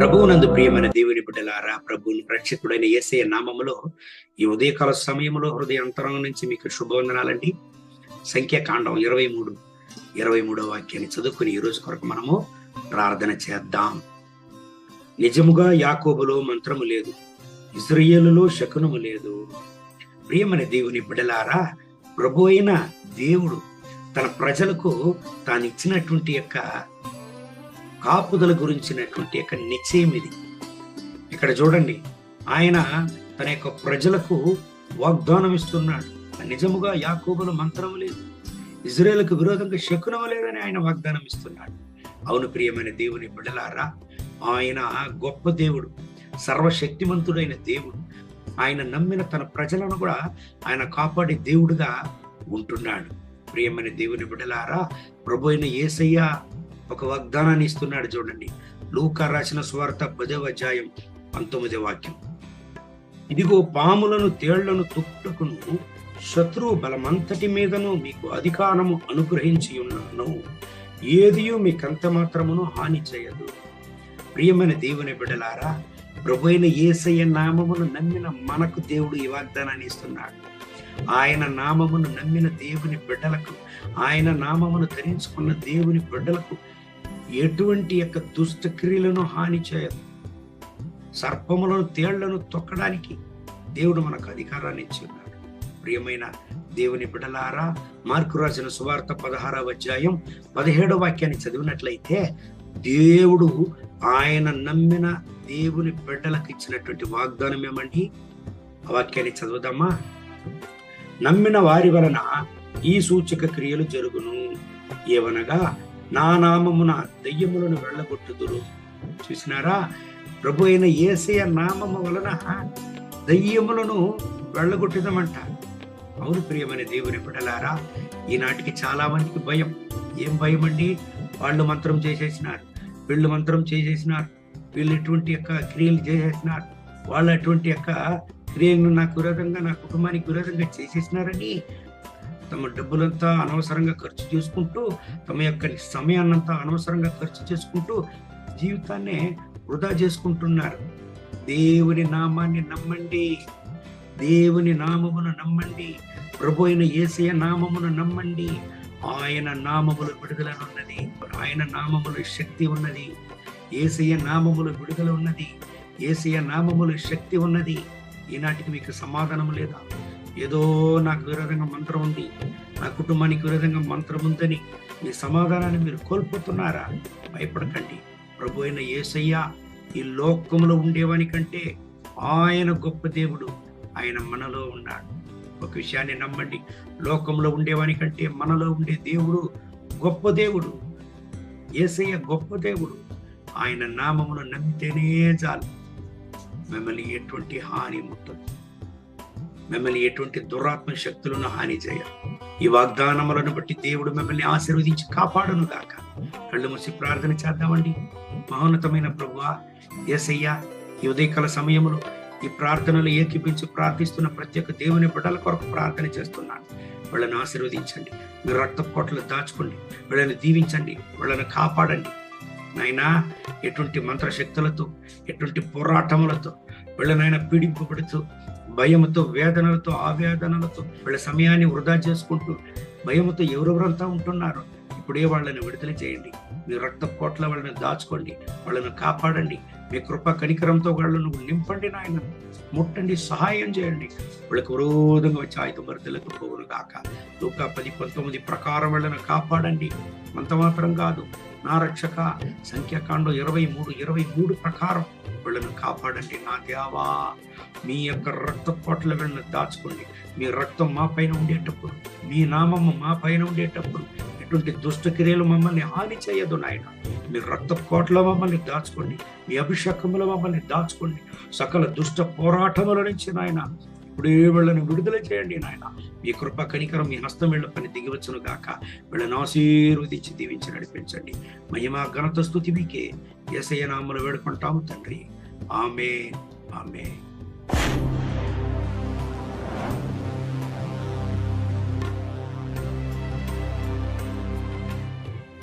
ప్రభువునందు ప్రియమైన దేవుని బిడ్డలారా, ప్రభువుని రక్షకుడైన యేసయ్య నామములో ఈ ఉదయకాల సమయంలో హృదయ అంతరంగం నుంచి మీకు శుభవందనాలండి. సంఖ్యాకాండం 23 వాక్యాన్ని చదువుకుని ఈ రోజు కొరకు మనము ప్రార్థన చేద్దాం. నిజముగా యాకోబులో మంత్రము లేదు, ఇశ్రాయేలులో శకునము లేదు. ప్రియమైన దేవుని బిడ్డలారా, ప్రభు అయిన దేవుడు తన ప్రజలకు తాను ఇచ్చినటువంటి యొక్క కాపుదల గురించినటువంటి యొక్క నిశ్చయం ఇది. ఇక్కడ చూడండి, ఆయన తన యొక్క ప్రజలకు వాగ్దానం ఇస్తున్నాడు. నిజముగా యాకోబులో మంత్రం లేదు, ఇజ్రాయేలుకు విరోధంగా శకునం లేదని ఆయన వాగ్దానం ఇస్తున్నాడు. అవును ప్రియమైన దేవుని బిడ్డలారా, ఆయన గొప్ప దేవుడు, సర్వశక్తిమంతుడైన దేవుడు. ఆయన నమ్మిన తన ప్రజలను కూడా ఆయన కాపాడే దేవుడుగా ఉంటున్నాడు. ప్రియమైన దేవుని బిడ్డలారా, ప్రభు అయిన యేసయ్య ఒక వాగ్దానాన్ని ఇస్తున్నాడు. చూడండి, లూకా రాసిన సువార్త 10వ అధ్యాయం 19వ వాక్యం. ఇదిగో పాములను తేళ్లను తుట్టుకును శత్రువు బలమంతటి మీదను మీకు అధికారము అనుగ్రహించి ఉన్నాను, ఏదియూ మీకంత మాత్రమును హాని చేయదు. ప్రియమైన దేవుని బిడ్డలారా, ప్రభు అయిన యేసయ్య నామమును నమ్మిన మనకు దేవుడు ఈ వాగ్దానాన్ని ఇస్తున్నాడు. ఆయన నామమును నమ్మిన దేవుని బిడ్డలకు, ఆయన నామమును ధరించుకున్న దేవుని బిడ్డలకు ఎటువంటి యొక్క దుష్టక్రియలను హాని చేయదు. సర్పములను తేళ్లను తొక్కడానికి దేవుడు మనకు అధికారాన్ని ఇచ్చి ఉన్నాడు. ప్రియమైన దేవుని బిడ్డలారా, మార్కు రాసిన సువార్త 16వ అధ్యాయం 17వ వాక్యాన్ని చదివినట్లయితే, దేవుడు ఆయన నమ్మిన దేవుని బిడ్డలకు ఇచ్చినటువంటి వాగ్దానం ఏమండి? ఆ వాక్యాన్ని చదువుదామా? నమ్మిన వారి వలన ఈ సూచక క్రియలు జరుగును, ఏవనగా నా నామమున దయ్యములను వెళ్ళగొట్టుదురు. చూసినారా, ప్రభు అయిన యేసయ్య నామము వలన దయ్యములను వెళ్ళగొట్టుదామంట. అవును ప్రియమైన దేవుని బిడ్డలారా, ఈనాటికి చాలా మందికి భయం. ఏం భయం అండి? వాళ్ళు మంత్రం చేసేసినారు, వీళ్ళు మంత్రం చేసేసినారు, వీళ్ళు ఎటువంటి యొక్క క్రియలు చేసేసినారు, వాళ్ళు అటువంటి యొక్క క్రియలను నాకు విరోధంగా, నా కుటుంబానికి విరోధంగా చేసేసినారని తమ డబ్బులంతా అనవసరంగా ఖర్చు చేసుకుంటూ, తమ యొక్క సమయాన్నంతా అనవసరంగా ఖర్చు చేసుకుంటూ జీవితాన్ని వృధా చేసుకుంటున్నారు. దేవుని నామాన్ని నమ్మండి, దేవుని నామమును నమ్మండి, ప్రభు అయిన యేసయ్య నామమును నమ్మండి. ఆయన నామములు విడుదలనున్నది, ఆయన నామములు శక్తి ఉన్నది. యేసయ్య నామములు విడుదల ఉన్నది, యేసయ్య నామములు శక్తి ఉన్నది. ఈనాటికి మీకు సమాధానం లేదా? ఏదో నాకు విరోధంగా మంత్రం ఉంది, నా కుటుంబానికి విరోధంగా మంత్రం ఉందని మీ సమాధానాన్ని మీరు కోల్పోతున్నారా? భయపడకండి. ప్రభు అయిన యేసయ్య ఈ లోకంలో ఉండేవాని కంటే ఆయన గొప్ప దేవుడు, ఆయన మనలో ఉన్నాడు. ఒక విషయాన్ని నమ్మండి, లోకంలో ఉండేవాని కంటే మనలో ఉండే దేవుడు గొప్ప దేవుడు. యేసయ్య గొప్ప దేవుడు. ఆయన నామమును నమ్మితేనే చాలు, మిమ్మల్ని ఎటువంటి హాని ముట్టదు, మిమ్మల్ని ఎటువంటి దురాత్మ శక్తులను హాని చేయాలి. ఈ వాగ్దానములను బట్టి దేవుడు మిమ్మల్ని ఆశీర్వదించి కాపాడును గాక. కళ్ళు మూసి ప్రార్థన చేద్దామండి. మహోన్నతమైన ప్రభువా, యేసయ్య, ఈ ఉదయకాల సమయంలో ఈ ప్రార్థనలు ఏకీపించి ప్రార్థిస్తున్న ప్రతి ఒక్క దేవుని బిడ్డల కొరకు ప్రార్థన చేస్తున్నాను. వాళ్ళని ఆశీర్వదించండి, మీరు రక్తపోట్లు దాచుకోండి, వీళ్ళని దీవించండి, వాళ్ళని కాపాడండి. నాయనా, ఎటువంటి మంత్రశక్తులతో, ఎటువంటి పోరాటములతో వీళ్ళనైనా పీడింపబడుతూ, భయముతో, వేదనలతో, ఆవేదనలతో వీళ్ళ సమయాన్ని వృధా చేసుకుంటూ భయముతో ఎవరెవరంతా ఉంటున్నారు, ఇప్పుడే వాళ్ళని విడుదల చేయండి. మీ రక్తపోట్ల వాళ్ళని దాచుకోండి, వాళ్ళను కాపాడండి. మీ కృప కనికరంతో వాళ్ళను నింపండి నాయన, ముట్టండి, సహాయం చేయండి. వాళ్ళకు విరోధంగా వచ్చి ఆయుధమర్దులకు పోవును గాక. లూకా 10:19 ప్రకారం వాళ్ళను కాపాడండి. అంత మాత్రం కాదు, నా రక్షక, సంఖ్యాకాండం 23 ప్రకారం వీళ్ళను కాపాడండి. నా దేవా, మీ యొక్క రక్తపోట్ల వీళ్ళని దాచుకోండి. మీ రక్తం మా పైన ఉండేటప్పుడు, మీ నామము మా పైన ఉండేటప్పుడు ఎటువంటి దుష్టక్రియలు మమ్మల్ని హాని చేయదు నాయన. మీ రక్తపోట్ల మమ్మల్ని దాచుకోండి, మీ అభిషేకముల మమ్మల్ని దాచుకోండి. సకల దుష్ట పోరాటముల నుంచి నాయన ఇప్పుడే వీళ్ళని విడుదల చేయండి నాయన. మీ కృప కనికరం, మీ హస్తం వీళ్ళ పని దిగివచ్చును గాక. వీళ్ళని ఆశీర్వదించి దీవించి నడిపించండి. మహిమ ఘనత స్తుతి మీకే. యేసయ్య నామములో వేడుకుంటాము తండ్రి. ఆమేన్, ఆమేన్.